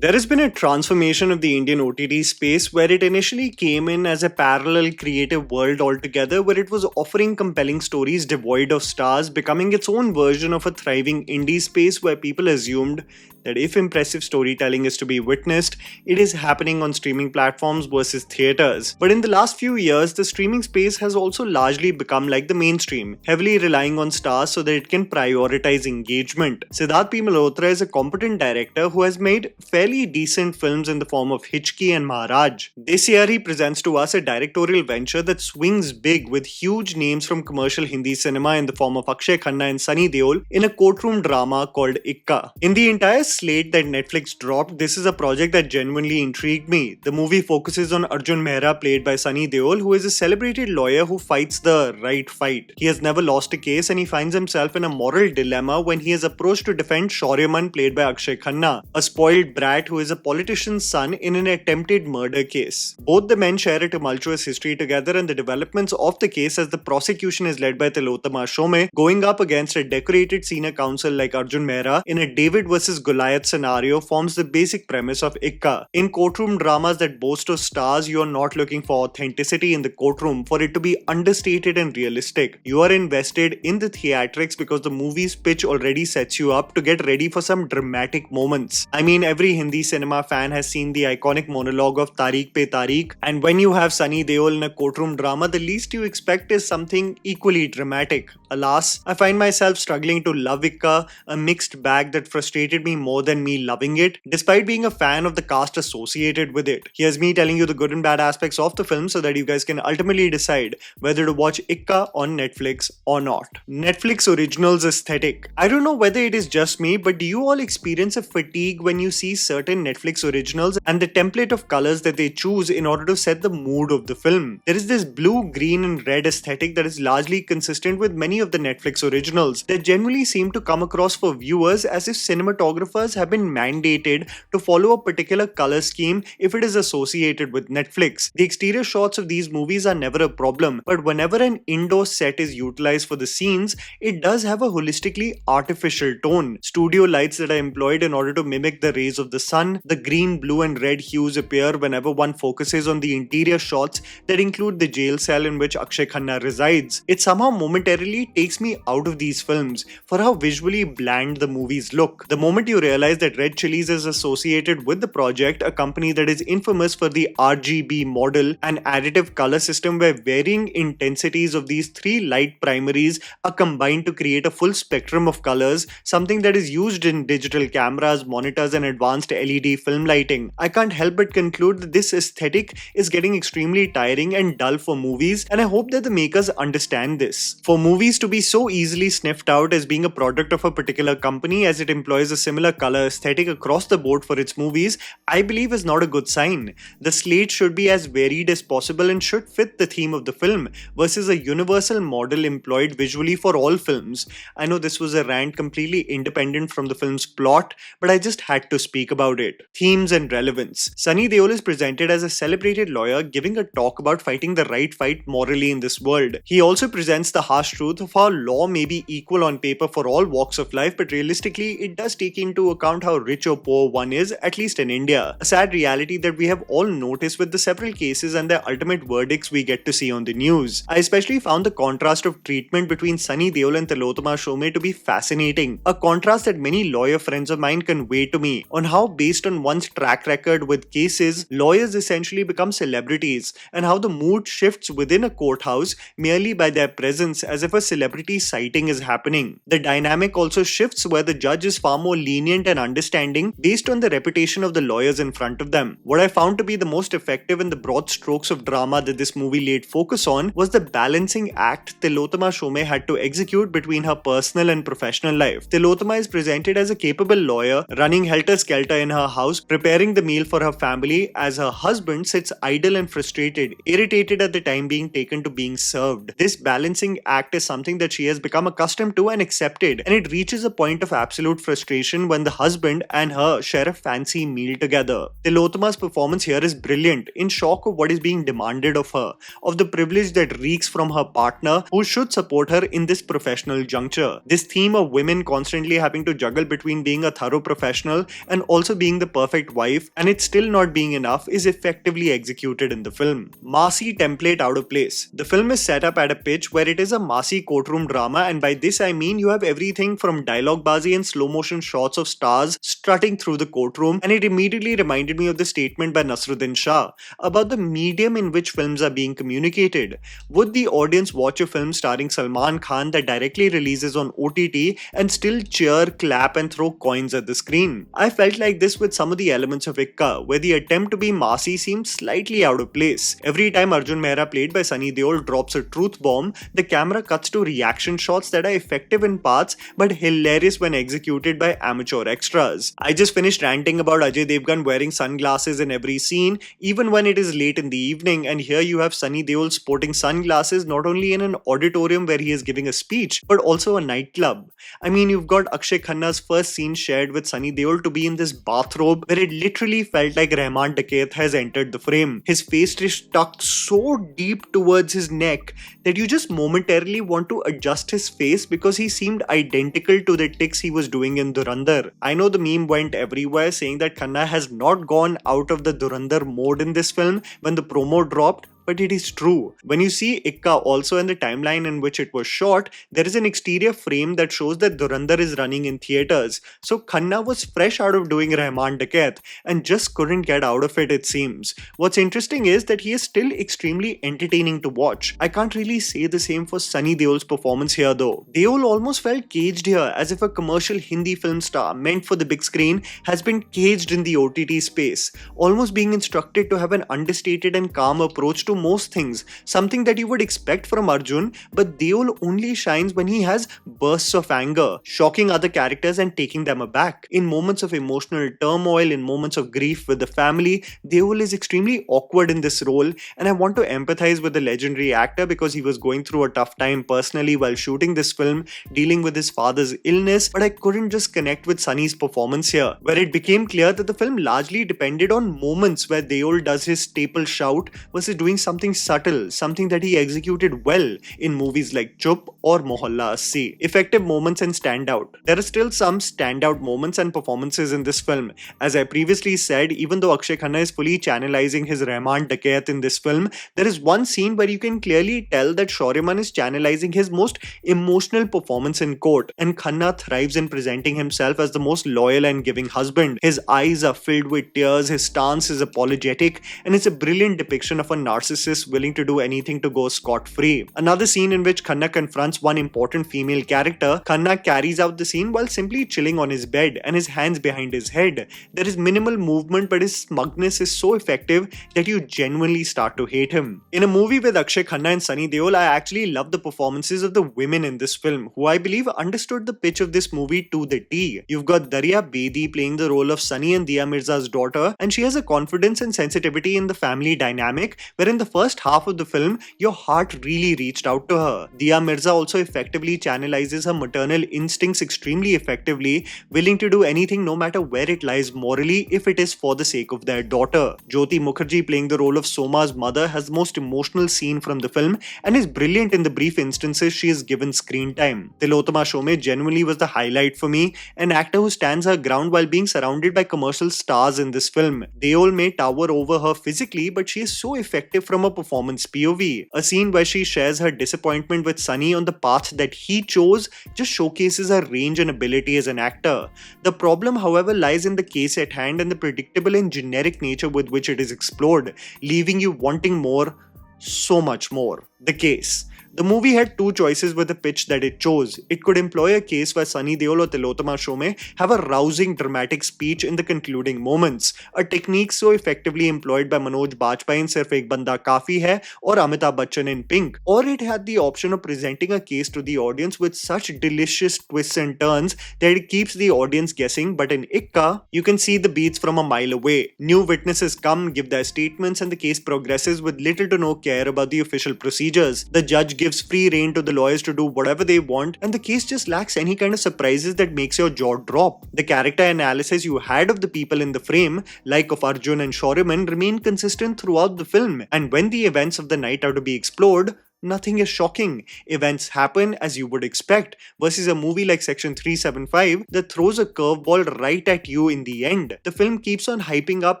There has been a transformation of the Indian OTT space where it initially came in as a parallel creative world altogether, where it was offering compelling stories devoid of stars, becoming its own version of a thriving indie space where people assumed that if impressive storytelling is to be witnessed, it is happening on streaming platforms versus theaters. But in the last few years, the streaming space has also largely become like the mainstream, heavily relying on stars so that it can prioritize engagement. Sidharth P Malhotra is a competent director who has made fairly decent films in the form of Hichki and Maharaj. This year, he presents to us a directorial venture that swings big with huge names from commercial Hindi cinema in the form of Akshaye Khanna and Sunny Deol in a courtroom drama called Ikka. In the entire slate that Netflix dropped, this is a project that genuinely intrigued me. The movie focuses on Arjun Mehra, played by Sunny Deol, who is a celebrated lawyer who fights the right fight. He has never lost a case and he finds himself in a moral dilemma when he is approached to defend Shauryaman, played by Akshay Khanna, a spoiled brat who is a politician's son in an attempted murder case. Both the men share a tumultuous history together, and the developments of the case as the prosecution is led by Tilotama Shome, going up against a decorated senior counsel like Arjun Mehra in a David vs. Goliath scenario, forms the basic premise of Ikka. In courtroom dramas that boast of stars, you are not looking for authenticity in the courtroom for it to be understated and realistic. You are invested in the theatrics because the movie's pitch already sets you up to get ready for some dramatic moments. I mean, every Hindi cinema fan has seen the iconic monologue of Tariq Pe Tariq, and when you have Sunny Deol in a courtroom drama, the least you expect is something equally dramatic. Alas, I find myself struggling to love Ikka, a mixed bag that frustrated me more than me loving it, despite being a fan of the cast associated with it. Here's me telling you the good and bad aspects of the film so that you guys can ultimately decide whether to watch Ikka on Netflix or not. Netflix Originals aesthetic. I don't know whether it is just me, but do you all experience a fatigue when you see certain Netflix originals and the template of colors that they choose in order to set the mood of the film? There is this blue, green and red aesthetic that is largely consistent with many of the Netflix originals that generally seem to come across for viewers as if cinematographers have been mandated to follow a particular color scheme if it is associated with Netflix. The exterior shots of these movies are never a problem, but whenever an indoor set is utilized for the scenes, it does have a holistically artificial tone. Studio lights that are employed in order to mimic the rays of the sun, the green, blue and red hues appear whenever one focuses on the interior shots that include the jail cell in which Akshay Khanna resides. It somehow momentarily takes me out of these films for how visually bland the movies look. The moment you realize that Red Chillies is associated with the project, a company that is infamous for the RGB model, an additive color system where varying intensities of these three light primaries are combined to create a full spectrum of colors, something that is used in digital cameras, monitors and advanced LED film lighting. I can't help but conclude that this aesthetic is getting extremely tiring and dull for movies, and I hope that the makers understand this. For movies to be so easily sniffed out as being a product of a particular company as it employs a similar color aesthetic across the board for its movies, I believe is not a good sign. The slate should be as varied as possible and should fit the theme of the film versus a universal model employed visually for all films. I know this was a rant completely independent from the film's plot, but I just had to speak about it. Themes and relevance. Sunny Deol is presented as a celebrated lawyer giving a talk about fighting the right fight morally in this world. He also presents the harsh truth of how law may be equal on paper for all walks of life, but realistically it does take into account how rich or poor one is, at least in India. A sad reality that we have all noticed with the several cases and their ultimate verdicts we get to see on the news. I especially found the contrast of treatment between Sunny Deol and Tilotama Shome to be fascinating. A contrast that many lawyer friends of mine convey to me on how, based on one's track record with cases, lawyers essentially become celebrities, and how the mood shifts within a courthouse merely by their presence as if a celebrity sighting is happening. The dynamic also shifts where the judge is far more lenient and understanding based on the reputation of the lawyers in front of them. What I found to be the most effective in the broad strokes of drama that this movie laid focus on was the balancing act Tilotama Shome had to execute between her personal and professional life. Tilotama is presented as a capable lawyer running helter-skelter in her house, preparing the meal for her family as her husband sits idle and frustrated, irritated at the time being taken to being served. This balancing act is something that she has become accustomed to and accepted, and it reaches a point of absolute frustration when when the husband and her share a fancy meal together. Tilotama's performance here is brilliant, in shock of what is being demanded of her, of the privilege that reeks from her partner who should support her in this professional juncture. This theme of women constantly having to juggle between being a thorough professional and also being the perfect wife, and it still not being enough, is effectively executed in the film. Massy template out of place. The film is set up at a pitch where it is a Massy courtroom drama, and by this I mean you have everything from dialogue bazi and slow motion shots of stars strutting through the courtroom, and it immediately reminded me of the statement by Nasruddin Shah about the medium in which films are being communicated. Would the audience watch a film starring Salman Khan that directly releases on OTT and still cheer, clap and throw coins at the screen? I felt like this with some of the elements of Ikka, where the attempt to be Massy seemed slightly out of place. Every time Arjun Mehra, played by Sunny Deol, drops a truth bomb, the camera cuts to reaction shots that are effective in parts but hilarious when executed by amateur extras. I just finished ranting about Ajay Devgan wearing sunglasses in every scene, even when it is late in the evening, and here you have Sunny Deol sporting sunglasses not only in an auditorium where he is giving a speech, but also a nightclub. I mean, you've got Akshaye Khanna's first scene shared with Sunny Deol to be in this bathrobe where it literally felt like Rahman Dakat has entered the frame. His face is tucked so deep towards his neck that you just momentarily want to adjust his face because he seemed identical to the tics he was doing in Dhurandhar. I know the meme went everywhere saying that Khanna has not gone out of the Dhurandhar mode in this film when the promo dropped, but it is true. When you see Ikka also in the timeline in which it was shot, there is an exterior frame that shows that Dhurandhar is running in theatres. So Khanna was fresh out of doing Rahman Dakat and just couldn't get out of it seems. What's interesting is that he is still extremely entertaining to watch. I can't really say the same for Sunny Deol's performance here though. Deol almost felt caged here, as if a commercial Hindi film star meant for the big screen has been caged in the OTT space, almost being instructed to have an understated and calm approach to most things, something that you would expect from Arjun, but Deol only shines when he has bursts of anger, shocking other characters and taking them aback. In moments of emotional turmoil, in moments of grief with the family, Deol is extremely awkward in this role, and I want to empathize with the legendary actor because he was going through a tough time personally while shooting this film, dealing with his father's illness, but I couldn't just connect with Sunny's performance here, where it became clear that the film largely depended on moments where Deol does his staple shout versus doing something subtle, something that he executed well in movies like Chup or Mohalla Assi. Effective moments and standout. There are still some standout moments and performances in this film. As I previously said, even though Akshaye Khanna is fully channelizing his Rahman Dakat in this film, there is one scene where you can clearly tell that Shoryman is channelizing his most emotional performance in court, and Khanna thrives in presenting himself as the most loyal and giving husband. His eyes are filled with tears, his stance is apologetic, and it's a brilliant depiction of a narcissist willing to do anything to go scot-free. Another scene in which Khanna confronts one important female character, Khanna carries out the scene while simply chilling on his bed and his hands behind his head. There is minimal movement, but his smugness is so effective that you genuinely start to hate him. In a movie with Akshaye Khanna and Sunny Deol, I actually love the performances of the women in this film, who I believe understood the pitch of this movie to the T. You've got Darya Bedi playing the role of Sunny and Diya Mirza's daughter, and she has a confidence and sensitivity in the family dynamic, where in the first half of the film, your heart really reached out to her. Diya Mirza also effectively channelizes her maternal instincts extremely effectively, willing to do anything no matter where it lies morally if it is for the sake of their daughter. Jyoti Mukherjee playing the role of Soma's mother has the most emotional scene from the film and is brilliant in the brief instances she is given screen time. Tilotama Shome genuinely was the highlight for me, an actor who stands her ground while being surrounded by commercial stars in this film. Deol may tower over her physically, but she is so effective from a performance POV. A scene where she shares her disappointment with Sunny on the path that he chose just showcases her range and ability as an actor. The problem, however, lies in the case at hand and the predictable and generic nature with which it is explored, leaving you wanting more, so much more. The case. The movie had two choices with the pitch that it chose. It could employ a case where Sunny Deol or Tilotama Shome have a rousing dramatic speech in the concluding moments, a technique so effectively employed by Manoj Bajpayee in Sirf Ek Banda Kafi Hai or Amitabh Bachchan in Pink. Or it had the option of presenting a case to the audience with such delicious twists and turns that it keeps the audience guessing, but in Ikka, you can see the beats from a mile away. New witnesses come, give their statements, and the case progresses with little to no care about the official procedures. The judge gives free rein to the lawyers to do whatever they want, and the case just lacks any kind of surprises that makes your jaw drop. The character analysis you had of the people in the frame, like of Arjun and Shoryman, remain consistent throughout the film, and when the events of the night are to be explored, nothing is shocking. Events happen as you would expect, versus a movie like Section 375 that throws a curveball right at you in the end. The film keeps on hyping up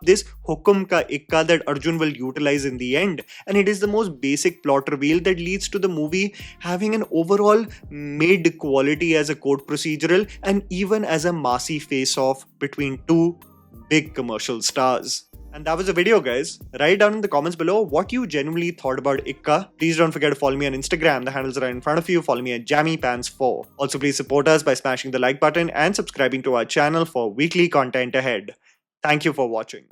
this hukum ka ikka that Arjun will utilize in the end, and it is the most basic plot reveal that leads to the movie having an overall mid quality as a court procedural and even as a Massy face-off between two big commercial stars. And that was the video, guys. Write down in the comments below what you genuinely thought about Ikka. Please don't forget to follow me on Instagram. The handles are right in front of you. Follow me at JammyPants4. Also, please support us by smashing the like button and subscribing to our channel for weekly content ahead. Thank you for watching.